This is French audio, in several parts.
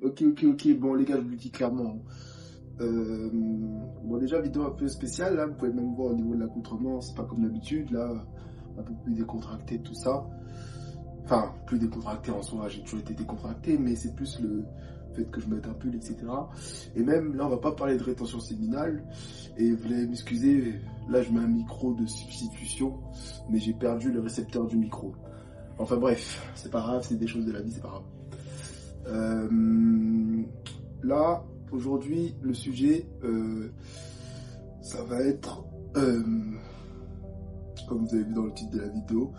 Ok. Bon, les gars, je vous le dis clairement. Bon, déjà, vidéo un peu spéciale, là. Vous pouvez même voir au niveau de l'accoutrement. C'est pas comme d'habitude, là. Un peu plus décontracté, tout ça. Enfin, plus décontracté en soi. J'ai toujours été décontracté, mais c'est plus le fait que je mette un pull, etc. Et même, là, on va pas parler de rétention séminale. Et vous allez m'excuser, là, je mets un micro de substitution, mais j'ai perdu le récepteur du micro. Enfin bref, c'est pas grave, c'est des choses de la vie, c'est pas grave. Là, aujourd'hui, le sujet, ça va être, comme vous avez vu dans le titre de la vidéo,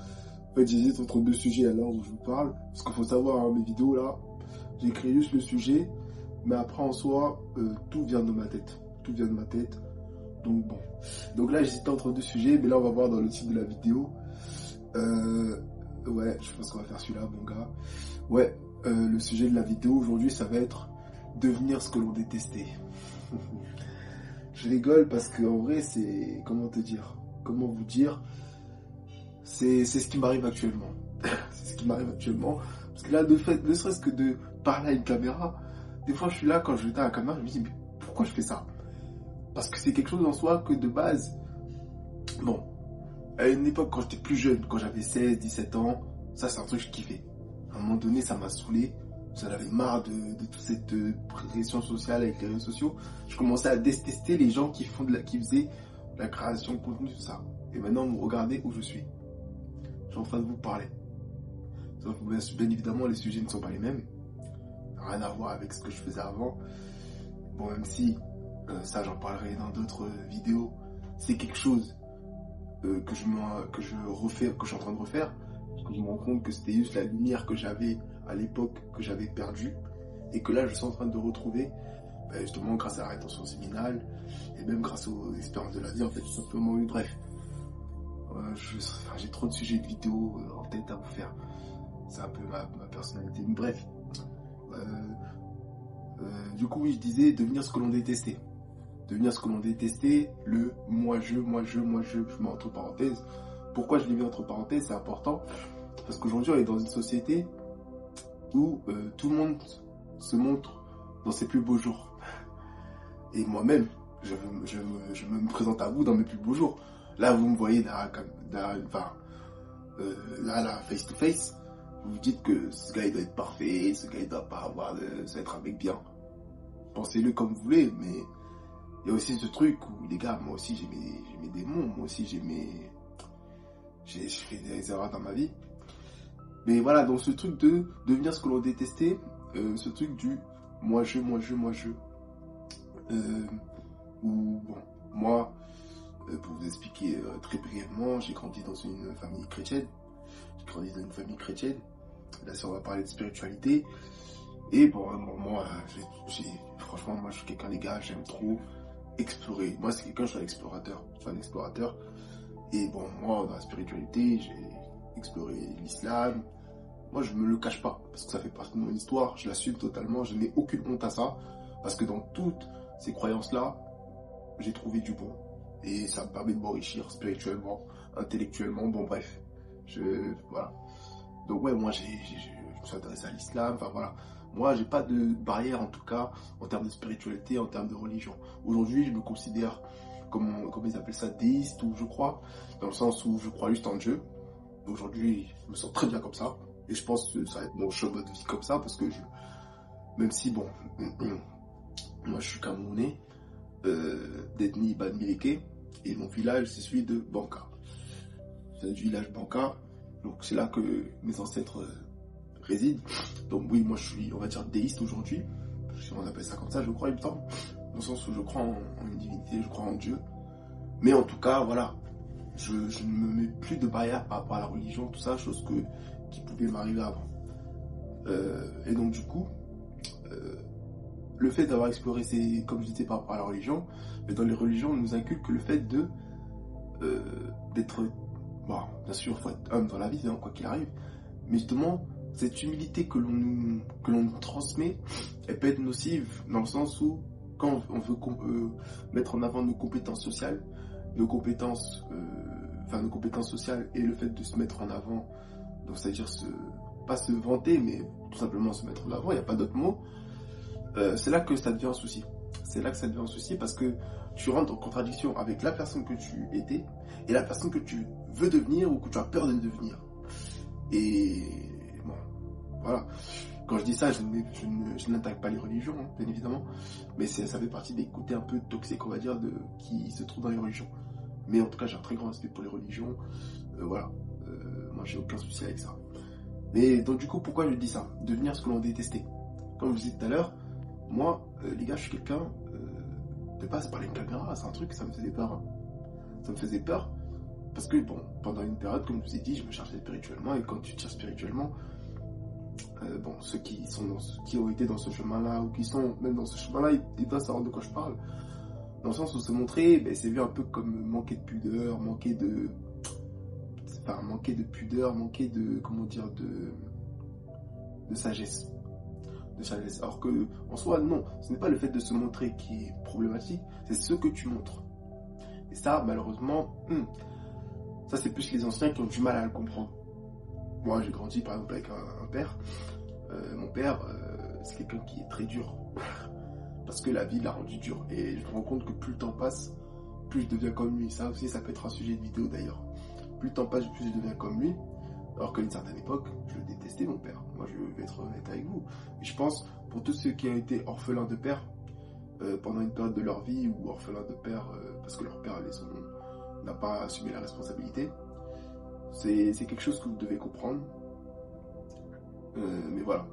en fait, j'hésite entre deux sujets à l'heure où je vous parle, parce qu'il faut savoir, hein, mes vidéos là, j'ai créé juste le sujet, mais après en soi, tout vient de ma tête. Tout vient de ma tête, donc bon. Donc là, j'hésite entre deux sujets, mais là, on va voir dans le titre de la vidéo. Ouais, je pense qu'on va faire celui-là, mon gars. Ouais, le sujet de la vidéo aujourd'hui, ça va être devenir ce que l'on détestait. Je rigole parce que en vrai, c'est comment te dire, comment vous dire, c'est ce qui m'arrive actuellement. C'est ce qui m'arrive actuellement. Parce que là, de fait, ne serait-ce que de parler à une caméra, des fois, je suis là quand je vais à la caméra, je me dis mais pourquoi je fais ça? Parce que c'est quelque chose en soi que de base, bon, à une époque quand j'étais plus jeune, quand j'avais 16, 17 ans, ça c'est un truc que je kiffais. À un moment donné, ça m'a saoulé. J'en avais marre de toute cette pression sociale avec les réseaux sociaux. Je commençais à détester les gens qui faisaient la création de contenu, tout ça. Et maintenant, vous regardez où je suis. Je suis en train de vous parler. Sauf que bien évidemment, les sujets ne sont pas les mêmes. Rien à voir avec ce que je faisais avant. Bon, même si, ça j'en parlerai dans d'autres vidéos, c'est quelque chose que je refais, que je suis en train de refaire. Parce que je me rends compte que c'était juste la lumière que j'avais à l'époque, que j'avais perdue. Et que là, je suis en train de retrouver, justement grâce à la rétention séminale, et même grâce aux expériences de la vie, en fait, tout simplement. Oui, bref. J'ai trop de sujets de vidéos en tête à vous faire. C'est un peu ma personnalité. Mais bref. Du coup, oui, je disais devenir ce que l'on détestait. Devenir ce que l'on détestait, le moi je mets entre parenthèses. Pourquoi je l'ai mis entre parenthèses, c'est important. Parce qu'aujourd'hui, on est dans une société où tout le monde se montre dans ses plus beaux jours. Et moi-même, je me présente à vous dans mes plus beaux jours. Là, vous me voyez là, face to face. Vous vous dites que ce gars, il doit être parfait, ce gars, il doit pas avoir ça doit être un mec bien. Pensez-le comme vous voulez, mais il y a aussi ce truc où, les gars, moi aussi, j'ai mes démons, moi aussi, je fais des erreurs dans ma vie. Mais voilà, donc ce truc de devenir ce que l'on détestait, ce truc du moi je, ou bon, moi, pour vous expliquer très brièvement, j'ai grandi dans une famille chrétienne. J'ai grandi dans une famille chrétienne. Là, si on va parler de spiritualité. Et bon, moi, franchement, moi, je suis quelqu'un, les gars, j'aime trop explorer. Moi, c'est quelqu'un, je suis un explorateur. Je suis un explorateur. Et bon, moi, dans la spiritualité, j'ai exploré l'islam. Moi, je me le cache pas, parce que ça fait partie de mon histoire. Je l'assume totalement. Je n'ai aucune honte à ça. Parce que dans toutes ces croyances-là, j'ai trouvé du bon. Et ça me permet de m'enrichir spirituellement, intellectuellement, bon bref. Voilà. Donc ouais, moi je me suis intéressé à l'islam, enfin voilà. Moi j'ai pas de barrière en tout cas en termes de spiritualité, en termes de religion. Aujourd'hui je me considère comme ils appellent ça, déiste, ou je crois, dans le sens où je crois juste en Dieu. Aujourd'hui je me sens très bien comme ça. Et je pense que ça va être mon chemin de vie comme ça, parce que même si bon, moi je suis Camerounais, d'ethnie Bamileke, et mon village c'est celui de Banka. C'est du village Banka, donc c'est là que mes ancêtres résident. Donc oui, moi je suis, on va dire, déiste aujourd'hui, si on appelle ça comme ça, je crois, il me semble, dans le sens où je crois en une divinité, je crois en Dieu. Mais en tout cas, voilà, je ne me mets plus de barrière par rapport à la religion, tout ça, chose qui pouvait m'arriver avant. Et donc du coup, le fait d'avoir exploré comme je disais par rapport à la religion, mais dans les religions, on nous inculque le fait d'être, bon, bien sûr, il faut être homme dans la vie, hein, quoi qu'il arrive, mais justement, cette humilité que l'on nous transmet, elle peut être nocive dans le sens où, quand on veut mettre en avant nos compétences sociales, nos compétences sociales et le fait de se mettre en avant, donc c'est-à-dire pas se vanter, mais tout simplement se mettre en avant, il n'y a pas d'autre mot, c'est là que ça devient un souci. C'est là que ça devient un souci parce que tu rentres en contradiction avec la personne que tu étais et la personne que tu veux devenir ou que tu as peur de devenir. Et bon, voilà. Quand je dis ça, je n'attaque pas les religions, hein, bien évidemment, mais ça fait partie des côtés un peu toxiques, on va dire, qui se trouvent dans les religions. Mais en tout cas, j'ai un très grand respect pour les religions. Voilà. Moi, j'ai aucun souci avec ça. Et donc, du coup, pourquoi je dis ça? Devenir ce que l'on détestait. Comme je disais tout à l'heure, moi, les gars, je suis quelqu'un de passe par les caméras, c'est un truc, ça me faisait peur. Hein. Ça me faisait peur parce que, bon, pendant une période, comme je vous ai dit, je me cherchais spirituellement, et quand tu te cherches spirituellement, bon, ceux qui ont été dans ce chemin-là, ou qui sont même dans ce chemin-là, ils doivent savoir de quoi je parle. Dans le sens où se montrer, ben, c'est vu un peu comme manquer de pudeur, manquer de pudeur, manquer de, comment dire, de sagesse. De sagesse. Alors que, en soi, non, ce n'est pas le fait de se montrer qui est problématique, c'est ce que tu montres. Et ça, malheureusement, ça c'est plus les anciens qui ont du mal à le comprendre. Moi, j'ai grandi par exemple avec un père. Mon père, c'est quelqu'un qui est très dur. Parce que la vie l'a rendu dur. Et je me rends compte que plus le temps passe, plus je deviens comme lui. Ça aussi, ça peut être un sujet de vidéo d'ailleurs. Plus le temps passe, plus je deviens comme lui. Alors qu'à une certaine époque, je détestais mon père. Moi, je vais être honnête avec vous. Et je pense, pour tous ceux qui ont été orphelins de père, pendant une période de leur vie, ou orphelins de père, parce que leur père n'a pas assumé la responsabilité, c'est quelque chose que vous devez comprendre. Mais voilà.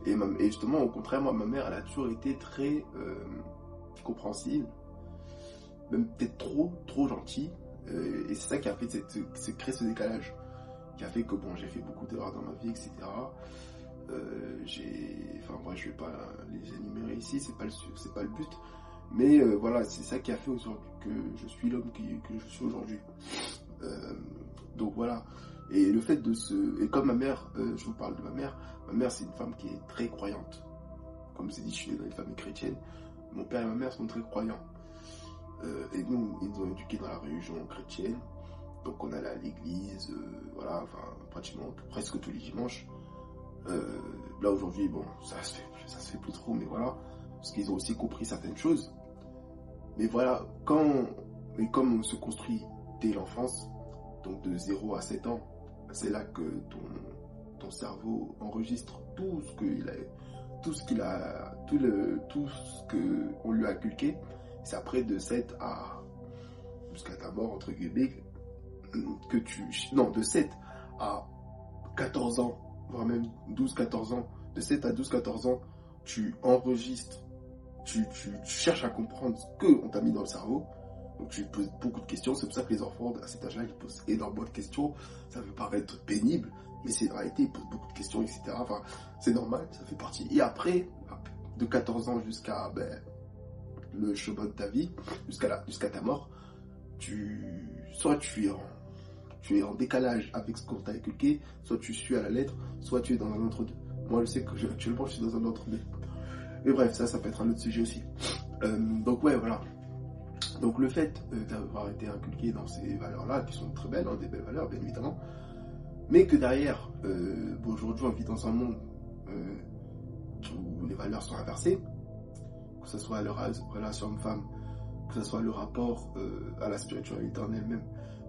Et justement, au contraire, moi, ma mère, elle a toujours été très compréhensive, même peut-être trop gentille. Et c'est ça qui a fait créer ce décalage, qui a fait que bon, j'ai fait beaucoup d'erreurs dans ma vie, etc. Enfin moi, je vais pas les énumérer ici, c'est pas le but. Mais voilà, c'est ça qui a fait aujourd'hui que je suis l'homme que je suis aujourd'hui. Donc voilà. Et le fait et comme ma mère, je vous parle de ma mère c'est une femme qui est très croyante. Comme je vous ai dit, je suis né dans une famille chrétienne. Mon père et ma mère sont très croyants. Et nous, ils nous ont éduqués dans la religion chrétienne. Donc on allait à l'église, voilà, enfin pratiquement presque tous les dimanches. Là aujourd'hui, bon, ça se fait plus trop, mais voilà, parce qu'ils ont aussi compris certaines choses. Mais voilà, comme on se construit dès l'enfance, donc de 0 à 7 ans, c'est là que ton cerveau enregistre tout ce que on lui a inculqué. C'est après de 7 à jusqu'à ta mort entre guillemets de 7 à 14 ans, voire même 12-14 ans, de 7 à 12-14 ans, tu enregistres, tu cherches à comprendre ce qu'on t'a mis dans le cerveau. Donc tu poses beaucoup de questions. C'est pour ça que les enfants à cet âge-là, ils posent énormément de questions. Ça peut paraître pénible, mais c'est la réalité, ils posent beaucoup de questions, etc. Enfin, c'est normal, ça fait partie. Et après, de 14 ans jusqu'à le chemin de ta vie, jusqu'à ta mort, soit tu es en décalage avec ce qu'on t'a inculqué, soit tu suis à la lettre, soit tu es dans un entre-deux. Moi, je sais que actuellement, je suis dans un entre-deux. Mais bref, ça peut être un autre sujet aussi. Donc ouais, voilà. Donc le fait d'avoir été inculqué dans ces valeurs-là, qui sont très belles, hein, des belles valeurs, bien évidemment, mais que derrière, aujourd'hui, on vit dans un monde où les valeurs sont inversées, que ce soit la relation homme-femme, que ce soit le rapport à la spiritualité en elle-même,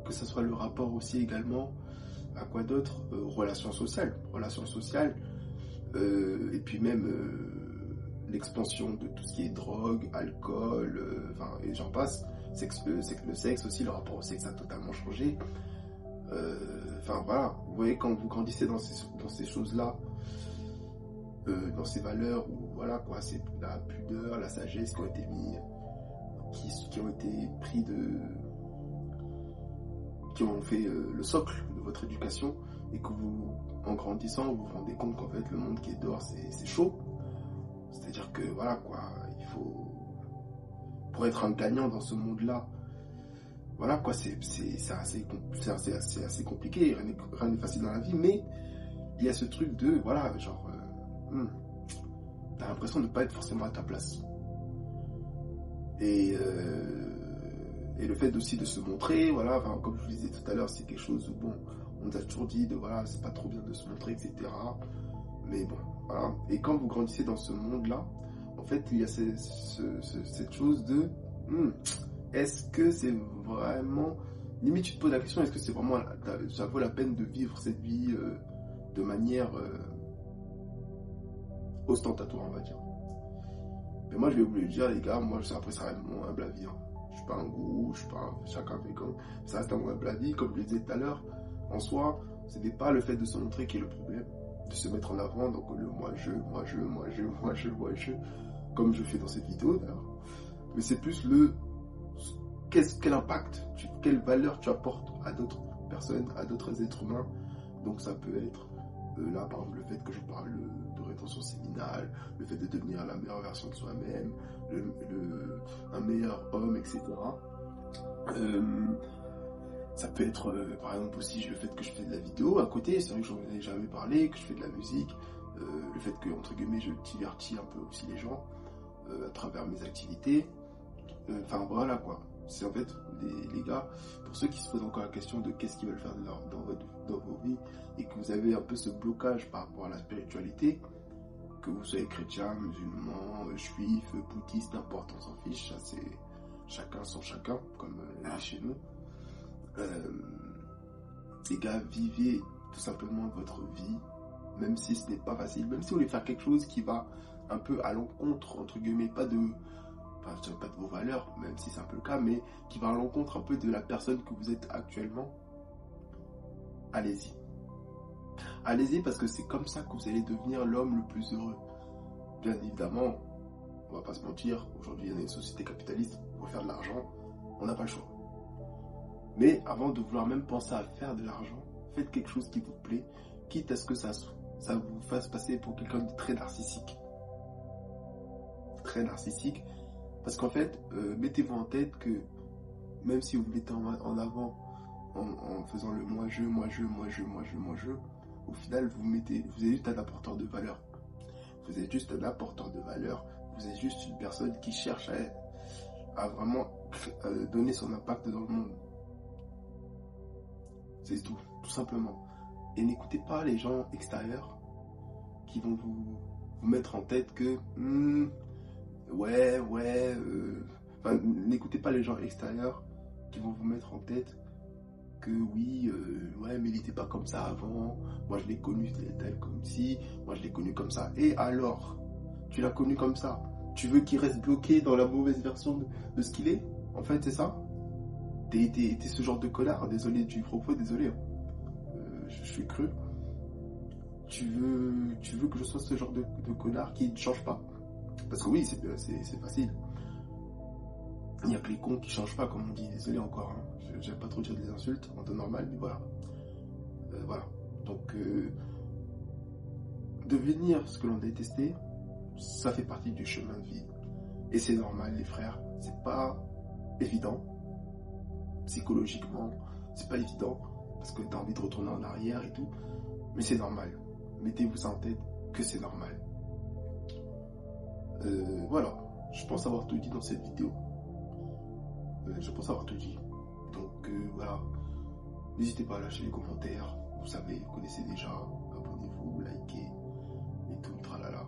que ce soit le rapport aussi également à quoi d'autre, relations sociales, et puis même l'expansion de tout ce qui est drogue, alcool, et j'en passe. C'est que le sexe aussi, le rapport au sexe a totalement changé. Voilà, vous voyez, quand vous grandissez dans ces choses-là, dans ces valeurs où voilà quoi, c'est la pudeur, la sagesse qui ont été mis, qui ont été pris qui ont fait le socle de votre éducation, et que vous, en grandissant, vous vous rendez compte qu'en fait le monde qui est dehors c'est chaud. C'est-à-dire que voilà quoi, il faut, pour être un gagnant dans ce monde-là, voilà quoi, c'est assez compliqué, rien n'est facile dans la vie, mais il y a ce truc de voilà, genre t'as l'impression de ne pas être forcément à ta place. Et le fait aussi de se montrer, voilà, comme je vous disais tout à l'heure, c'est quelque chose où bon, On nous a toujours dit de voilà, c'est pas trop bien de se montrer, etc. Mais bon, voilà. Et quand vous grandissez dans ce monde-là, en fait, il y a cette chose de est-ce que c'est vraiment. Limite, tu te poses la question, est-ce que c'est vraiment. Ça vaut la peine de vivre cette vie de manière ostentatoire, on va dire. Mais moi, je vais vous le dire, les gars, moi, après, ça reste mon humble avis. Hein. Je suis pas un gourou, je suis pas chacun fait comme. Ça reste un humble avis, comme je le disais tout à l'heure. En soi, ce n'est pas le fait de se montrer qui est le problème, de se mettre en avant, donc le moi-je, comme je fais dans cette vidéo d'ailleurs. Mais c'est plus quel impact, quelle valeur tu apportes à d'autres personnes, à d'autres êtres humains. Donc ça peut être, là par exemple, le fait que je parle de rétention séminale, le fait de devenir la meilleure version de soi-même, un meilleur homme, etc. Ça peut être, par exemple, aussi le fait que je fais de la vidéo à côté, c'est vrai que j'en ai jamais parlé, que je fais de la musique, le fait que, entre guillemets, je divertis un peu aussi les gens à travers mes activités. Enfin, voilà quoi. C'est en fait, les gars, pour ceux qui se posent encore la question de qu'est-ce qu'ils veulent faire dans vos vies et que vous avez un peu ce blocage par rapport à la spiritualité, que vous soyez chrétien, musulman, juif, bouddhiste, n'importe, on s'en fiche, ça c'est chacun son chacun, comme chez nous. Les gars, vivez tout simplement votre vie, même si ce n'est pas facile, même si vous voulez faire quelque chose qui va un peu à l'encontre, entre guillemets, pas de vos valeurs, même si c'est un peu le cas, mais qui va à l'encontre un peu de la personne que vous êtes actuellement. Allez-y. Allez-y parce que c'est comme ça que vous allez devenir l'homme le plus heureux. Bien évidemment, on va pas se mentir, aujourd'hui il y a une société capitaliste, pour faire de l'argent, on n'a pas le choix. Mais avant de vouloir même penser à faire de l'argent, faites quelque chose qui vous plaît, quitte à ce que ça vous fasse passer pour quelqu'un de très narcissique. Très narcissique. Parce qu'en fait, mettez-vous en tête que même si vous mettez en avant en faisant le moi-je, au final, vous êtes juste un apporteur de valeur. Vous êtes juste un apporteur de valeur. Vous êtes juste une personne qui cherche à vraiment donner son impact dans le monde. C'est tout simplement. Et n'écoutez pas les gens extérieurs qui vont vous mettre en tête que enfin, n'écoutez pas les gens extérieurs qui vont vous mettre en tête que oui, mais il n'était pas comme ça avant, moi je l'ai connu tel comme ci, moi je l'ai connu comme ça. Et alors, tu l'as connu comme ça, tu veux qu'il reste bloqué dans la mauvaise version de ce qu'il est? En fait, c'est ça. T'es ce genre de connard, désolé du propos, désolé. Je suis cru. Tu veux que je sois ce genre de connard qui ne change pas? Parce que oui, c'est facile. Il n'y a que les cons qui changent pas, comme on dit. Désolé encore. Hein. J'aime pas trop dire des insultes en temps normal, mais voilà. Voilà. Donc, devenir ce que l'on a détesté, ça fait partie du chemin de vie. Et c'est normal, les frères. C'est pas évident. Psychologiquement, c'est pas évident. Parce que t'as envie de retourner en arrière et tout. Mais c'est normal. Mettez-vous ça en tête que c'est normal. Voilà, je pense avoir tout dit dans cette vidéo. Donc voilà, n'hésitez pas à lâcher les commentaires. Vous savez, vous connaissez déjà. Abonnez-vous, likez et tout, tralala.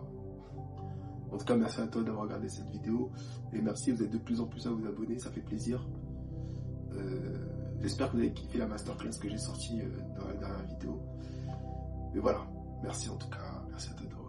En tout cas, merci à toi d'avoir regardé cette vidéo. Et merci, vous êtes de plus en plus à vous abonner, ça fait plaisir. J'espère que vous avez kiffé la masterclass que j'ai sortie dans la dernière vidéo. Mais voilà, merci en tout cas, merci à toi.